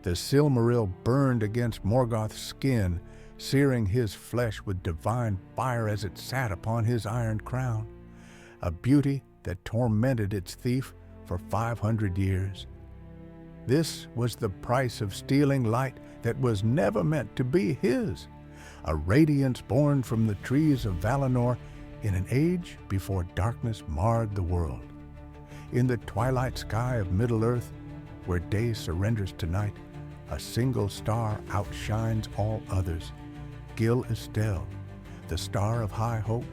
The Silmaril burned against Morgoth's skin, searing his flesh with divine fire as it sat upon his iron crown, a beauty that tormented its thief for 500 years. This was the price of stealing light that was never meant to be his, a radiance born from the trees of Valinor in an age before darkness marred the world. In the twilight sky of Middle-earth, where day surrenders to night, a single star outshines all others, Gil Estel, the star of high hope.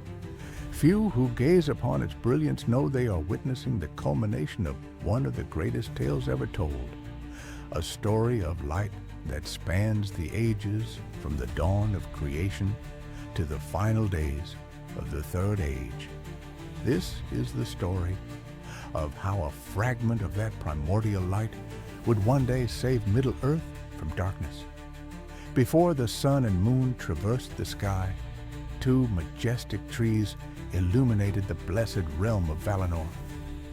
Few who gaze upon its brilliance know they are witnessing the culmination of one of the greatest tales ever told, a story of light that spans the ages from the dawn of creation to the final days of the Third Age. This is the story of how a fragment of that primordial light would one day save Middle-earth from darkness. Before the sun and moon traversed the sky, two majestic trees illuminated the blessed realm of Valinor,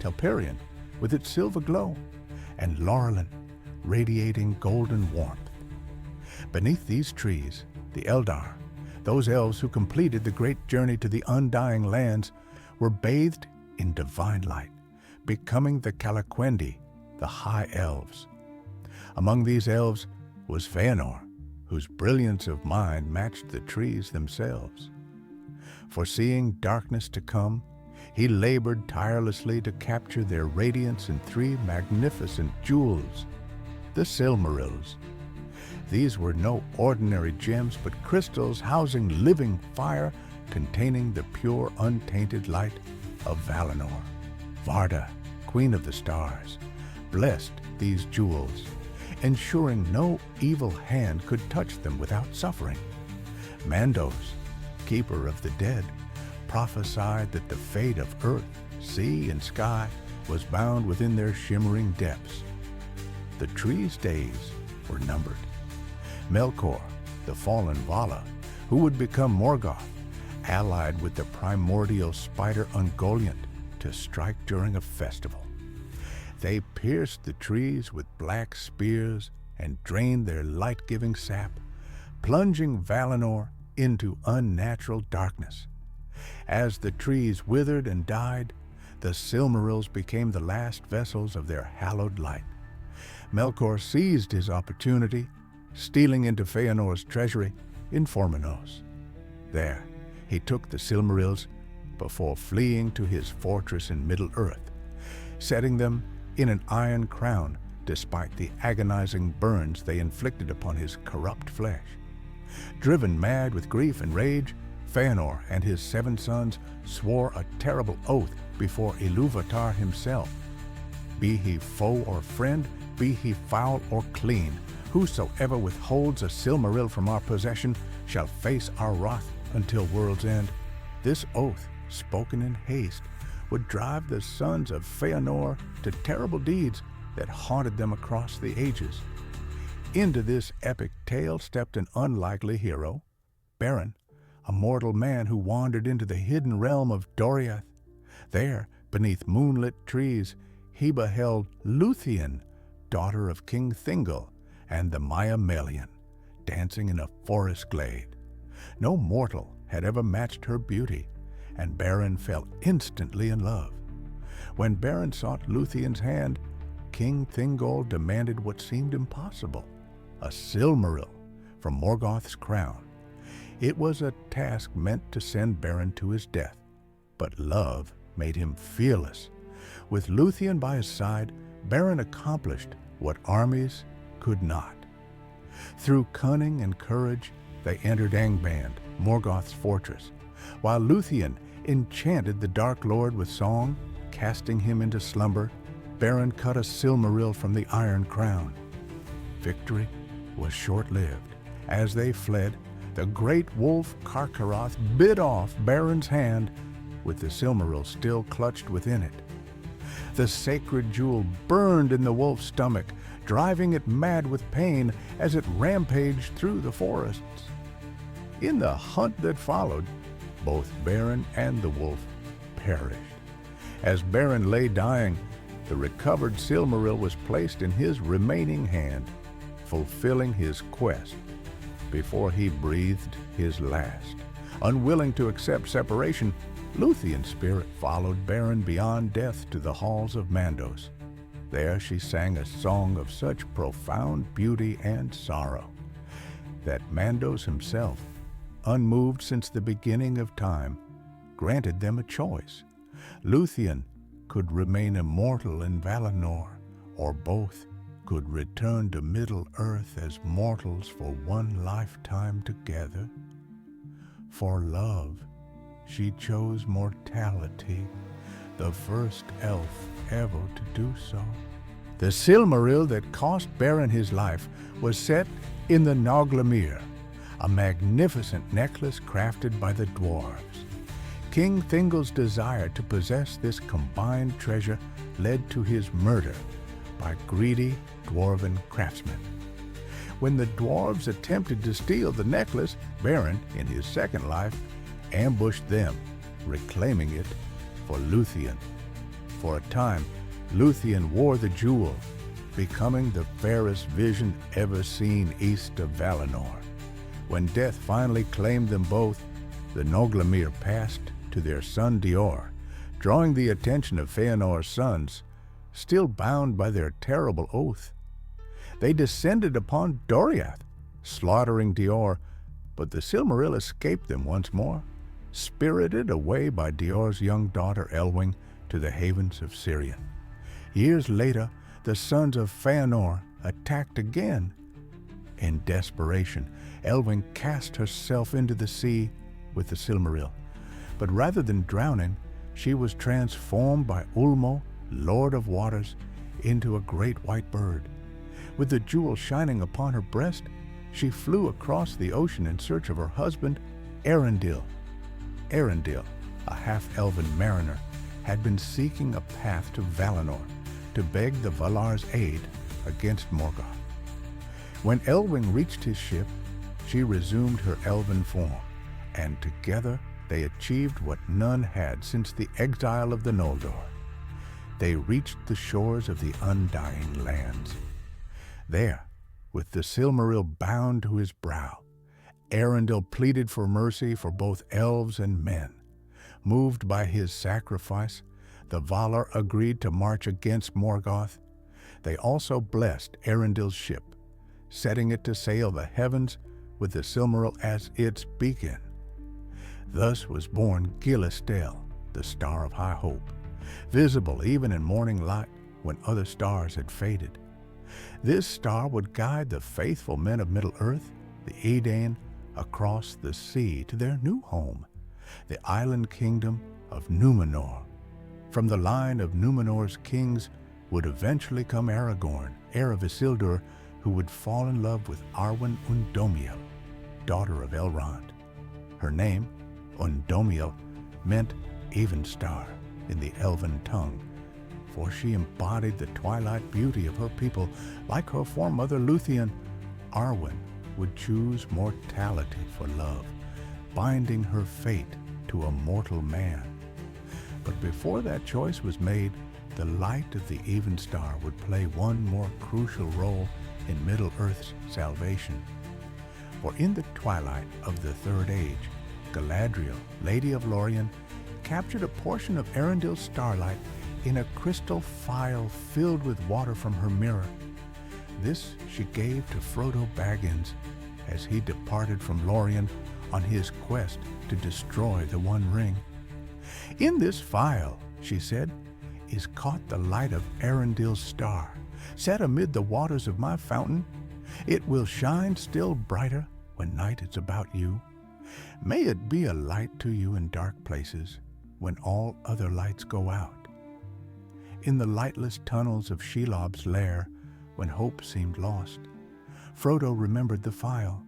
Telperion with its silver glow, and Laurelin radiating golden warmth. Beneath these trees, the Eldar, those elves who completed the great journey to the undying lands, were bathed in divine light, becoming the Calaquendi, the High Elves. Among these elves was Feanor, whose brilliance of mind matched the trees themselves. Foreseeing darkness to come, he labored tirelessly to capture their radiance in three magnificent jewels, the Silmarils. These were no ordinary gems, but crystals housing living fire containing the pure, untainted light of Valinor. Varda, Queen of the Stars, blessed these jewels, ensuring no evil hand could touch them without suffering. Mandos, Keeper of the Dead, prophesied that the fate of earth, sea, and sky was bound within their shimmering depths. The trees' days were numbered. Melkor, the fallen Vala, who would become Morgoth, allied with the primordial spider Ungoliant to strike during a festival. They pierced the trees with black spears and drained their light-giving sap, plunging Valinor into unnatural darkness. As the trees withered and died, the Silmarils became the last vessels of their hallowed light. Melkor seized his opportunity, stealing into Feanor's treasury in Formenos. There, he took the Silmarils before fleeing to his fortress in Middle-earth, setting them in an iron crown despite the agonizing burns they inflicted upon his corrupt flesh. Driven mad with grief and rage, Feanor and his 7 sons swore a terrible oath before Ilúvatar himself. Be he foe or friend, be he foul or clean, whosoever withholds a Silmaril from our possession shall face our wrath until world's end. This oath, spoken in haste, would drive the sons of Feanor to terrible deeds that haunted them across the ages. Into this epic tale stepped an unlikely hero, Beren, a mortal man who wandered into the hidden realm of Doriath. There, beneath moonlit trees, he beheld Luthien, daughter of King Thingol, and the Myamelian, dancing in a forest glade. No mortal had ever matched her beauty, and Beren fell instantly in love. When Beren sought Luthien's hand, King Thingol demanded what seemed impossible, a Silmaril from Morgoth's crown. It was a task meant to send Beren to his death, but love made him fearless. With Luthien by his side, Beren accomplished what armies could not. Through cunning and courage, they entered Angband, Morgoth's fortress, while Luthien enchanted the Dark Lord with song, casting him into slumber. Beren cut a Silmaril from the Iron Crown. Victory was short-lived. As they fled, the great wolf Carcharoth bit off Beren's hand, with the Silmaril still clutched within it. The sacred jewel burned in the wolf's stomach, driving it mad with pain as it rampaged through the forests. In the hunt that followed, both Beren and the wolf perished. As Beren lay dying, the recovered Silmaril was placed in his remaining hand. fulfilling his quest before he breathed his last. Unwilling to accept separation, Lúthien's spirit followed Beren beyond death to the halls of Mandos. There she sang a song of such profound beauty and sorrow that Mandos himself, unmoved since the beginning of time, granted them a choice. Lúthien could remain immortal in Valinor, or both could return to Middle-earth as mortals for one lifetime together. For love, she chose mortality, the first elf ever to do so. The Silmaril that cost Beren his life was set in the Noglamir, a magnificent necklace crafted by the dwarves. King Thingol's desire to possess this combined treasure led to his murder by greedy dwarven craftsmen. When the dwarves attempted to steal the necklace, Beren, in his second life, ambushed them, reclaiming it for Lúthien. For a time, Lúthien wore the jewel, becoming the fairest vision ever seen east of Valinor. When death finally claimed them both, the Noglamir passed to their son Dior, drawing the attention of Feanor's sons, still bound by their terrible oath. They descended upon Doriath, slaughtering Dior, but the Silmaril escaped them once more, spirited away by Dior's young daughter Elwing to the havens of Sirion. Years later, the sons of Feanor attacked again. In desperation, Elwing cast herself into the sea with the Silmaril, but rather than drowning, she was transformed by Ulmo, Lord of Waters, into a great white bird. With the jewel shining upon her breast, she flew across the ocean in search of her husband, Eärendil. Eärendil, a half-elven mariner, had been seeking a path to Valinor to beg the Valar's aid against Morgoth. When Elwing reached his ship, she resumed her elven form, and together they achieved what none had since the exile of the Noldor. They reached the shores of the Undying Lands. There, with the Silmaril bound to his brow, Eärendil pleaded for mercy for both elves and men. Moved by his sacrifice, the Valar agreed to march against Morgoth. They also blessed Eärendil's ship, setting it to sail the heavens with the Silmaril as its beacon. Thus was born Gillisdale, the Star of High Hope, visible even in morning light when other stars had faded. This star would guide the faithful men of Middle-earth, the Edain, across the sea to their new home, the island kingdom of Númenor. From the line of Númenor's kings would eventually come Aragorn, heir of Isildur, who would fall in love with Arwen Undomiel, daughter of Elrond. Her name, Undomiel, meant Evenstar in the elven tongue, for she embodied the twilight beauty of her people. Like her foremother Lúthien, Arwen would choose mortality for love, binding her fate to a mortal man. But before that choice was made, the light of the Evenstar would play one more crucial role in Middle-earth's salvation. For in the twilight of the Third Age, Galadriel, Lady of Lorien, captured a portion of Eärendil's starlight in a crystal phial filled with water from her mirror. This she gave to Frodo Baggins as he departed from Lorien on his quest to destroy the One Ring. "In this phial," she said, "is caught the light of Eärendil's star, set amid the waters of my fountain. It will shine still brighter when night is about you. May it be a light to you in dark places when all other lights go out." In the lightless tunnels of Shelob's lair, when hope seemed lost, Frodo remembered the phial.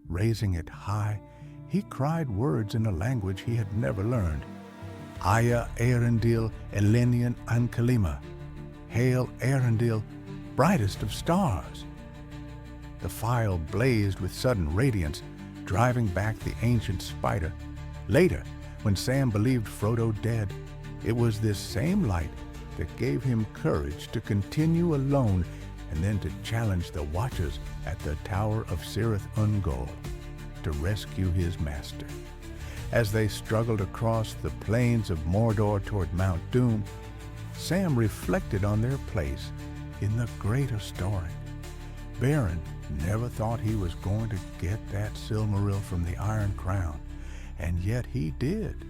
Raising it high, he cried words in a language he had never learned. "Aya Eärendil Elenian Ankalima. Hail Eärendil, brightest of stars." The phial blazed with sudden radiance, driving back the ancient spider. Later, when Sam believed Frodo dead, it was this same light that gave him courage to continue alone, and then to challenge the Watchers at the Tower of Cirith Ungol to rescue his master. As they struggled across the plains of Mordor toward Mount Doom, Sam reflected on their place in the greater story. Beren never thought he was going to get that Silmaril from the Iron Crown, and yet he did.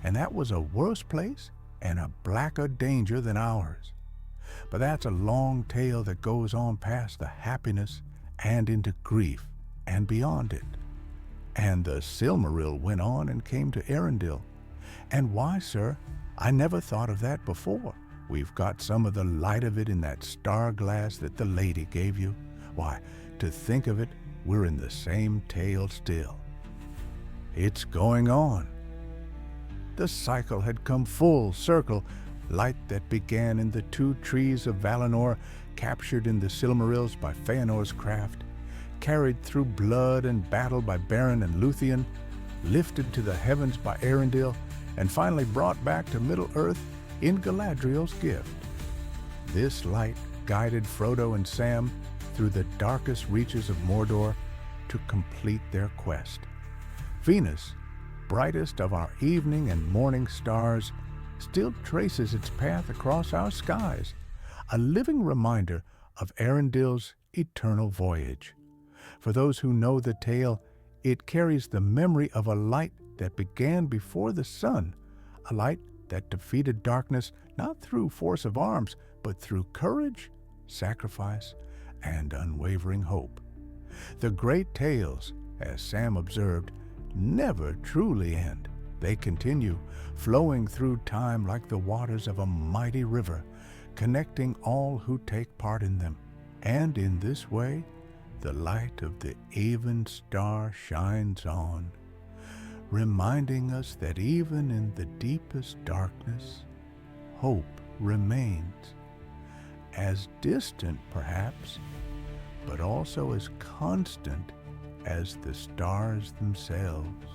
And that was a worse place and a blacker danger than ours. But that's a long tale that goes on past the happiness and into grief and beyond it. And the Silmaril went on and came to Eärendil. And why, sir? I never thought of that before. We've got some of the light of it in that star glass that the lady gave you. Why, to think of it, we're in the same tale still. It's going on. The cycle had come full circle. Light that began in the Two Trees of Valinor, captured in the Silmarils by Feanor's craft, carried through blood and battle by Beren and Luthien, lifted to the heavens by Eärendil, and finally brought back to Middle-earth in Galadriel's gift. This light guided Frodo and Sam through the darkest reaches of Mordor to complete their quest. Venus, brightest of our evening and morning stars, still traces its path across our skies, a living reminder of Eärendil's eternal voyage. For those who know the tale, it carries the memory of a light that began before the sun, a light that defeated darkness not through force of arms, but through courage, sacrifice, and unwavering hope. The great tales, as Sam observed, never truly end. They continue, flowing through time like the waters of a mighty river, connecting all who take part in them. And in this way, the light of the Evenstar shines on, reminding us that even in the deepest darkness, hope remains, as distant perhaps, but also as constant as the stars themselves.